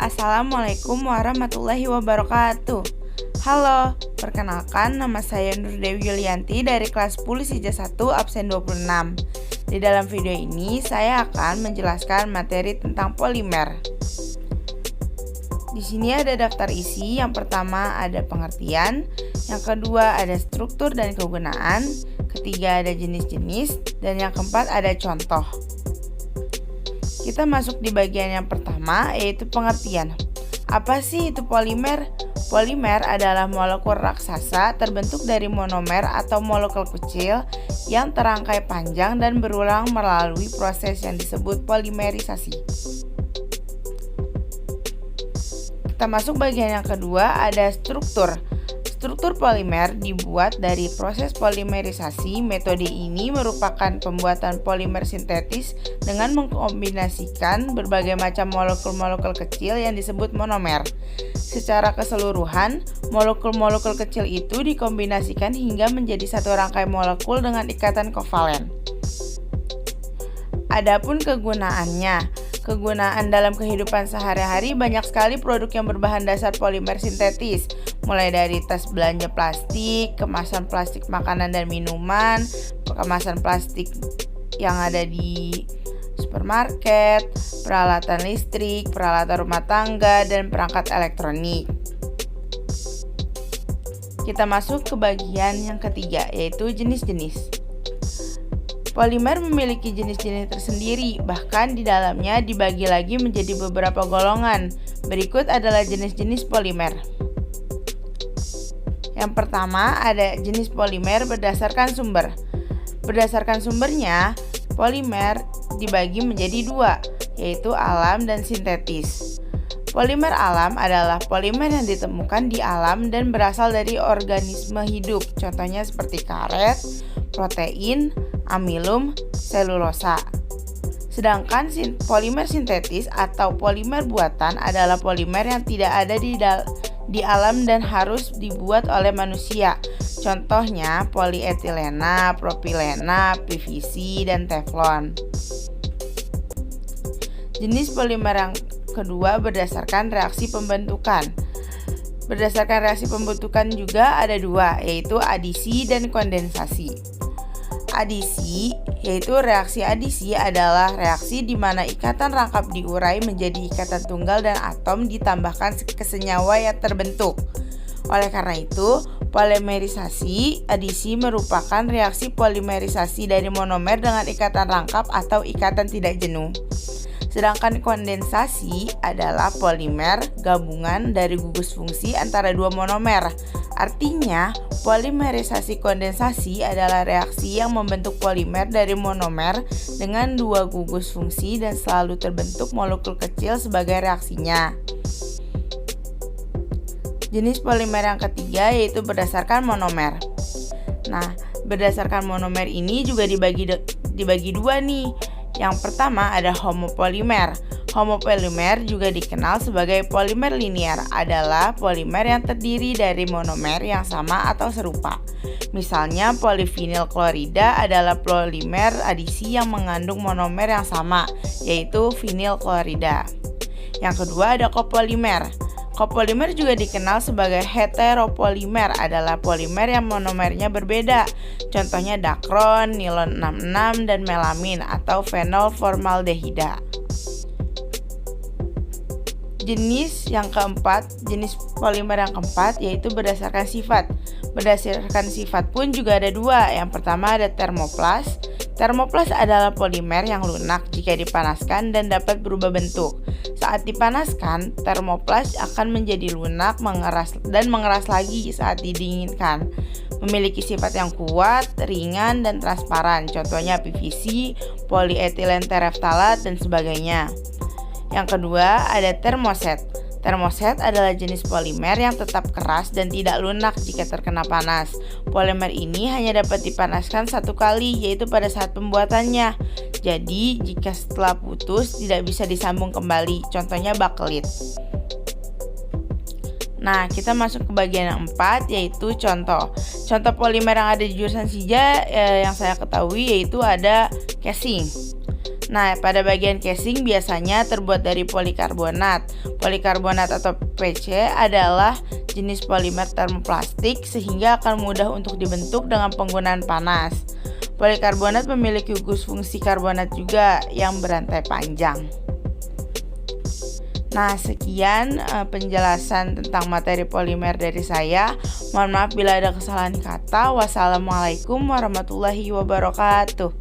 Assalamualaikum warahmatullahi wabarakatuh. Halo, perkenalkan nama saya Nur Dewi Yulianti dari kelas 10 SIJA 1 absen 26. Di dalam video ini saya akan menjelaskan materi tentang polimer. Di sini ada daftar isi. Yang pertama ada pengertian, yang kedua ada struktur dan kegunaan, ketiga ada jenis-jenis, dan yang keempat ada contoh. Kita masuk di bagian yang pertama, yaitu pengertian. Apa sih itu polimer? Polimer adalah molekul raksasa terbentuk dari monomer atau molekul kecil yang terangkai panjang dan berulang melalui proses yang disebut polimerisasi. Kita masuk bagian yang kedua, ada struktur. Struktur polimer dibuat dari proses polimerisasi. Metode ini merupakan pembuatan polimer sintetis dengan mengkombinasikan berbagai macam molekul-molekul kecil yang disebut monomer. Secara keseluruhan, molekul-molekul kecil itu dikombinasikan hingga menjadi satu rangkai molekul dengan ikatan kovalen. Adapun kegunaannya, kegunaan dalam kehidupan sehari-hari banyak sekali produk yang berbahan dasar polimer sintetis, mulai dari tas belanja plastik, kemasan plastik makanan dan minuman, kemasan plastik yang ada di supermarket, peralatan listrik, peralatan rumah tangga, dan perangkat elektronik. Kita masuk ke bagian yang ketiga, yaitu jenis-jenis. Polimer memiliki jenis-jenis tersendiri, bahkan di dalamnya dibagi lagi menjadi beberapa golongan. Berikut adalah jenis-jenis polimer. Yang pertama ada jenis polimer berdasarkan sumber. Berdasarkan sumbernya, polimer dibagi menjadi dua, yaitu alam dan sintetis. Polimer alam adalah polimer yang ditemukan di alam dan berasal dari organisme hidup, contohnya seperti karet, protein, amilum, selulosa. Sedangkan polimer sintetis atau polimer buatan adalah polimer yang tidak ada di alam dan harus dibuat oleh manusia. Contohnya polietilena, propilena, PVC, dan teflon. Jenis polimer yang kedua berdasarkan reaksi pembentukan. Berdasarkan reaksi pembentukan juga ada dua, yaitu adisi dan kondensasi. Adisi, yaitu reaksi adisi adalah reaksi di mana ikatan rangkap diurai menjadi ikatan tunggal dan atom ditambahkan ke senyawa yang terbentuk. Oleh karena itu, polimerisasi adisi merupakan reaksi polimerisasi dari monomer dengan ikatan rangkap atau ikatan tidak jenuh. Sedangkan kondensasi adalah polimer gabungan dari gugus fungsi antara dua monomer. Artinya, polimerisasi kondensasi adalah reaksi yang membentuk polimer dari monomer dengan dua gugus fungsi dan selalu terbentuk molekul kecil sebagai reaksinya. Jenis polimer yang ketiga yaitu berdasarkan monomer. Nah, berdasarkan monomer ini juga dibagi dua nih. Yang pertama ada homopolimer. Homopolimer juga dikenal sebagai polimer linear, adalah polimer yang terdiri dari monomer yang sama atau serupa. Misalnya polivinyl klorida adalah polimer adisi yang mengandung monomer yang sama, yaitu vinyl klorida. Yang kedua ada copolimer. Copolimer juga dikenal sebagai heteropolimer, adalah polimer yang monomernya berbeda. Contohnya dakron, nilon 66, dan melamin atau fenol formaldehida. Jenis polimer yang keempat yaitu berdasarkan sifat. Berdasarkan sifat pun juga ada dua. Yang pertama ada termoplas. Termoplas adalah polimer yang lunak jika dipanaskan dan dapat berubah bentuk. Saat dipanaskan, termoplas akan menjadi lunak, mengeras lagi saat didinginkan. Memiliki sifat yang kuat, ringan, dan transparan. Contohnya PVC, polyethylene tereftalat, dan sebagainya. Yang kedua ada termoset. Termoset adalah jenis polimer yang tetap keras dan tidak lunak jika terkena panas. Polimer ini hanya dapat dipanaskan satu kali, yaitu pada saat pembuatannya. Jadi, jika setelah putus tidak bisa disambung kembali. Contohnya bakelit. Nah, kita masuk ke bagian yang 4, yaitu contoh. Contoh polimer yang ada di jurusan SIJA yang saya ketahui yaitu ada casing. Nah, pada bagian casing biasanya terbuat dari polikarbonat. Polikarbonat atau PC adalah jenis polimer termoplastik sehingga akan mudah untuk dibentuk dengan penggunaan panas. Polikarbonat memiliki gugus fungsi karbonat juga yang berantai panjang. Nah, sekian penjelasan tentang materi polimer dari saya. Mohon maaf bila ada kesalahan kata. Wassalamualaikum warahmatullahi wabarakatuh.